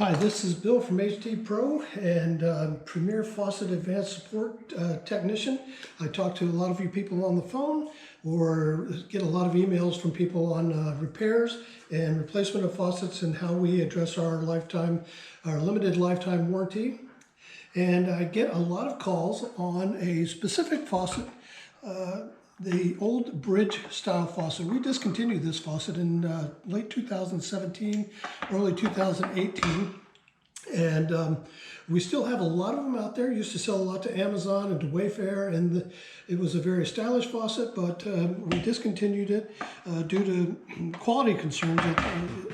Hi, this is Bill from HD Pro and Premier Faucet Advanced Support Technician. I talk to a lot of you people on the phone or get a lot of emails from people on repairs and replacement of faucets and how we address our limited lifetime warranty. And I get a lot of calls on a specific faucet, the old bridge style faucet. We discontinued this faucet in late 2017, early 2018. And we still have a lot of them out there. Used to sell a lot to Amazon and to Wayfair, and it was a very stylish faucet, but we discontinued it due to quality concerns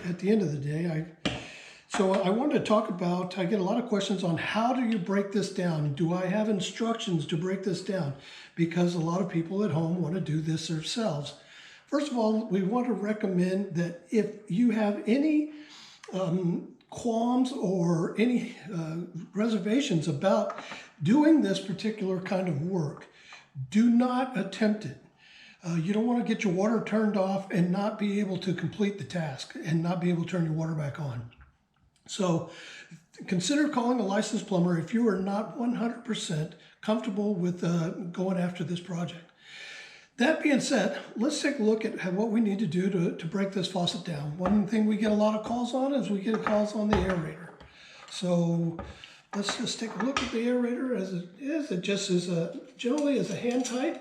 at the end of the day. So I wanted to talk about, I get a lot of questions on how do you break this down? Do I have instructions to break this down? Because a lot of people at home want to do this themselves. First of all, we want to recommend that if you have any qualms or any reservations about doing this particular kind of work, do not attempt it. You don't want to get your water turned off and not be able to complete the task and not be able to turn your water back on. So consider calling a licensed plumber if you are not 100% comfortable with going after this project. That being said, let's take a look at what we need to do to break this faucet down. One thing we get a lot of calls on is we get calls on the aerator. So let's just take a look at the aerator as it is. It just is generally is a hand tight.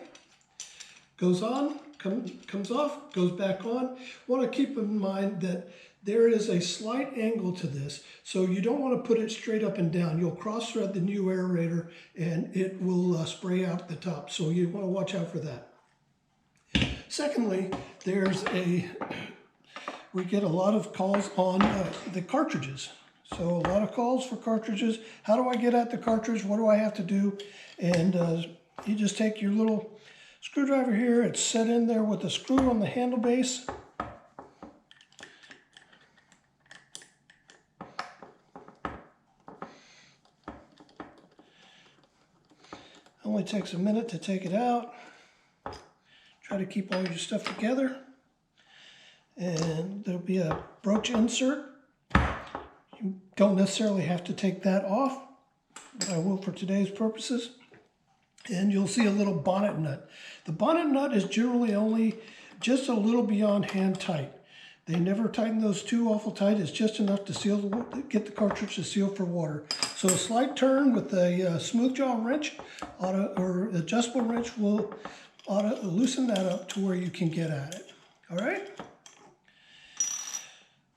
Goes on, comes off, goes back on. Want to keep in mind that there is a slight angle to this, so you don't want to put it straight up and down. You'll cross thread the new aerator and it will spray out the top, so you want to watch out for that. Secondly, we get a lot of calls on the cartridges. So a lot of calls for cartridges. How do I get at the cartridge? What do I have to do? And you just take your little screwdriver here. It's set in there with a screw on the handle base. Only takes a minute to take it out. Try to keep all your stuff together. And there'll be a broach insert. You don't necessarily have to take that off, but I will for today's purposes. And you'll see a little bonnet nut. The bonnet nut is generally only just a little beyond hand tight. They never tighten those too awful tight. It's just enough to seal get the cartridge to seal for water. So a slight turn with a smooth jaw wrench or adjustable wrench ought to loosen that up to where you can get at it. All right?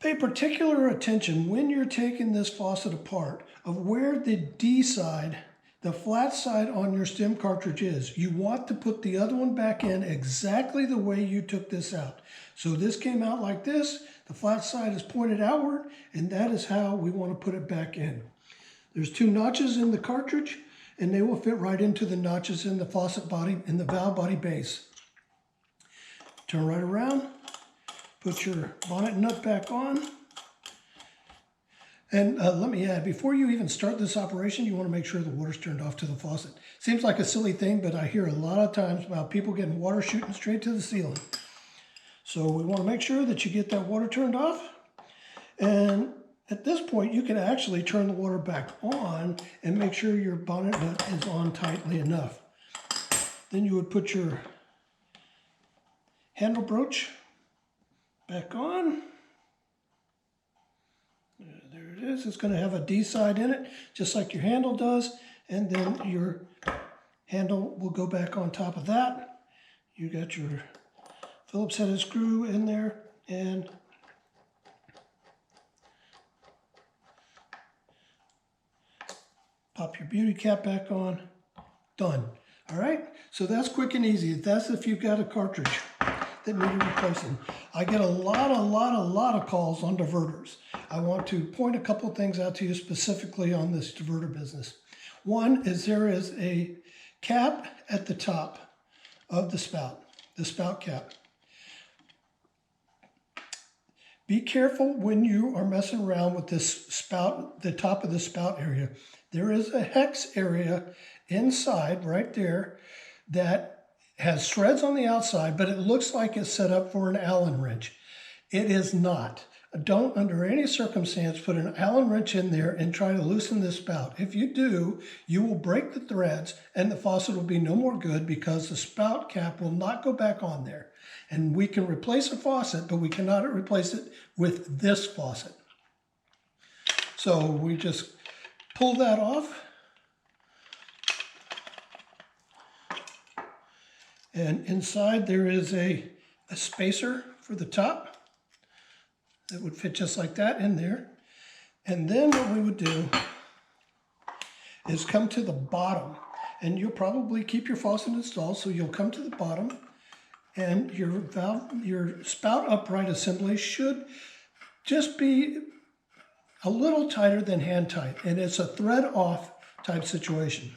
Pay particular attention when you're taking this faucet apart of where the D side, the flat side on your stem cartridge is. You want to put the other one back in exactly the way you took this out. So this came out like this, the flat side is pointed outward, and that is how we want to put it back in. There's two notches in the cartridge, and they will fit right into the notches in the faucet body, in the valve body base. Turn right around, put your bonnet nut back on. And let me add, before you even start this operation, you want to make sure the water's turned off to the faucet. Seems like a silly thing, but I hear a lot of times about people getting water shooting straight to the ceiling. So we want to make sure that you get that water turned off. And at this point, you can actually turn the water back on and make sure your bonnet nut is on tightly enough. Then you would put your handle broach back on. There it is. It's going to have a D side in it, just like your handle does. And then your handle will go back on top of that. You got your Phillips headed screw in there, and pop your beauty cap back on. Done. All right? So that's quick and easy. That's if you've got a cartridge that need replacing. I get a lot of calls on diverters. I want to point a couple things out to you specifically on this diverter business. One is there is a cap at the top of the spout cap. Be careful when you are messing around with this spout, the top of the spout area. There is a hex area inside right there that has threads on the outside, but it looks like it's set up for an Allen wrench. It is not. Don't, under any circumstance, put an Allen wrench in there and try to loosen this spout. If you do, you will break the threads and the faucet will be no more good because the spout cap will not go back on there. And we can replace a faucet, but we cannot replace it with this faucet. So we just pull that off. And inside there is a spacer for the top. That would fit just like that in there. And then what we would do is come to the bottom. And you'll probably keep your faucet installed, so you'll come to the bottom and your spout upright assembly should just be a little tighter than hand tight. And it's a thread off type situation.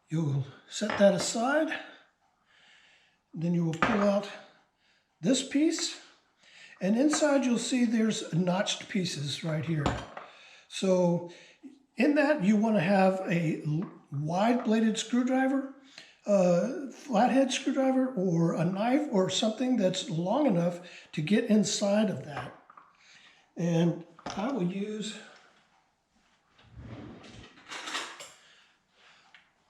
You'll set that aside. Then you will pull out this piece, and inside you'll see there's notched pieces right here. So in that you want to have a wide bladed screwdriver, flathead screwdriver, or a knife or something that's long enough to get inside of that. And I will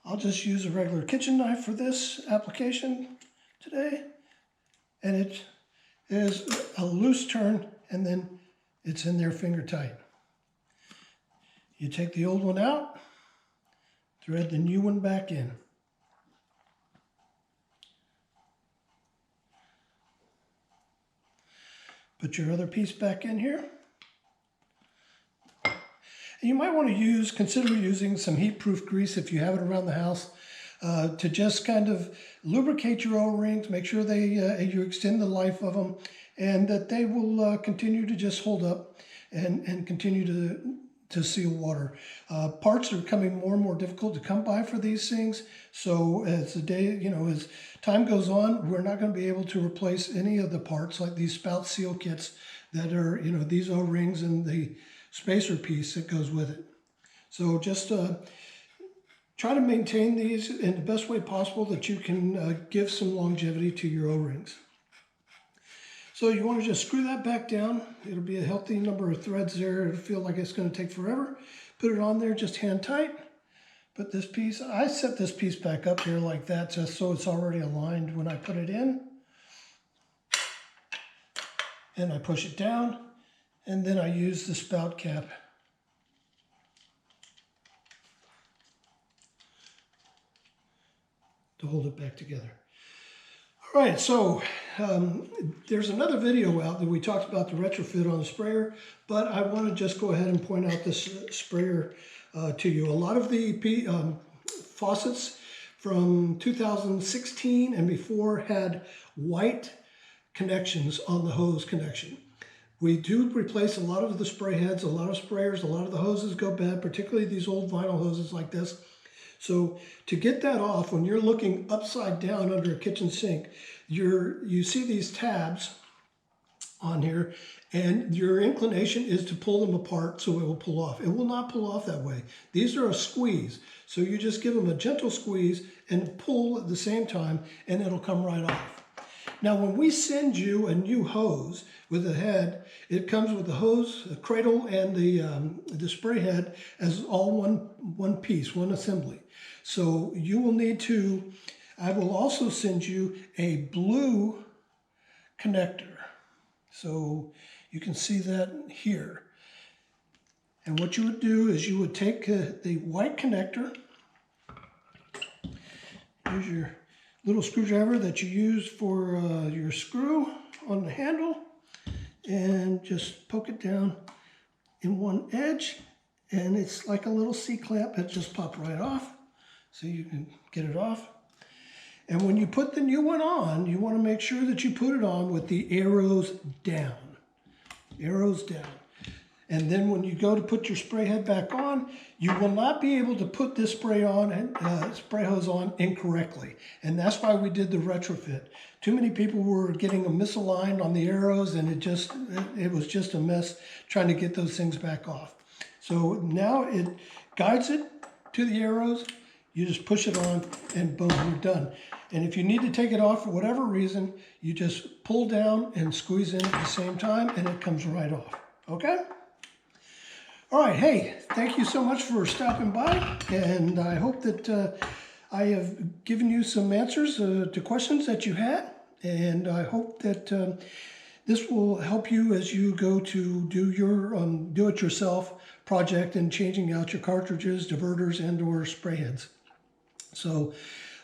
I'll just use a regular kitchen knife for this application today. And it is a loose turn, and then it's in there finger tight. You take the old one out, thread the new one back in. Put your other piece back in here. And you might want to consider using some heat-proof grease if you have it around the house. To just kind of lubricate your O-rings, make sure you extend the life of them, and that they will continue to just hold up and continue to seal water. Parts are becoming more and more difficult to come by for these things. So as as time goes on, we're not going to be able to replace any of the parts like these spout seal kits that are, these O-rings and the spacer piece that goes with it. So just try to maintain these in the best way possible that you can give some longevity to your O-rings. So you want to just screw that back down. It'll be a healthy number of threads there. It'll feel like it's going to take forever. Put it on there just hand tight. Put this piece, I set this piece back up here like that just so it's already aligned when I put it in. And I push it down, and then I use the spout cap to hold it back together. All right, so there's another video out that we talked about the retrofit on the sprayer, but I want to just go ahead and point out this sprayer to you. A lot of the faucets from 2016 and before had white connections on the hose connection. We do replace a lot of the spray heads, a lot of sprayers, a lot of the hoses go bad, particularly these old vinyl hoses like this. So to get that off, when you're looking upside down under a kitchen sink, you see these tabs on here, and your inclination is to pull them apart so it will pull off. It will not pull off that way. These are a squeeze. So you just give them a gentle squeeze and pull at the same time, and it'll come right off. Now, when we send you a new hose with a head, it comes with the hose, the cradle, and the spray head as all one piece, one assembly. So you will need to, I will also send you a blue connector. So you can see that here. And what you would do is you would take the white connector, use your little screwdriver that you use for your screw on the handle, and just poke it down in one edge, and it's like a little C-clamp that just popped right off, so you can get it off. And when you put the new one on, you want to make sure that you put it on with the arrows down. Arrows down. And then when you go to put your spray head back on, you will not be able to put this spray hose on incorrectly. And that's why we did the retrofit. Too many people were getting them misaligned on the arrows, and it was just a mess trying to get those things back off. So now it guides it to the arrows. You just push it on and boom, you're done. And if you need to take it off for whatever reason, you just pull down and squeeze in at the same time and it comes right off, okay? All right, hey, thank you so much for stopping by, and I hope that I have given you some answers to questions that you had, and I hope that this will help you as you go to do your do-it-yourself project and changing out your cartridges, diverters, and or spray heads. So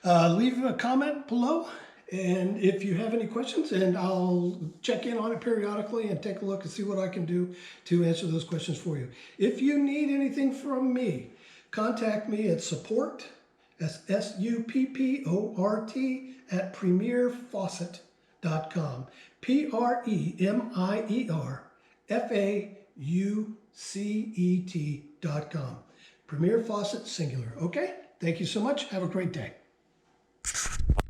leave a comment below, and if you have any questions, and I'll check in on it periodically and take a look and see what I can do to answer those questions for you. If you need anything from me, contact me at support, that's SUPPORT, at premierfaucet.com. PREMIERFAUCET.com. Premier Faucet singular. Okay? Thank you so much. Have a great day.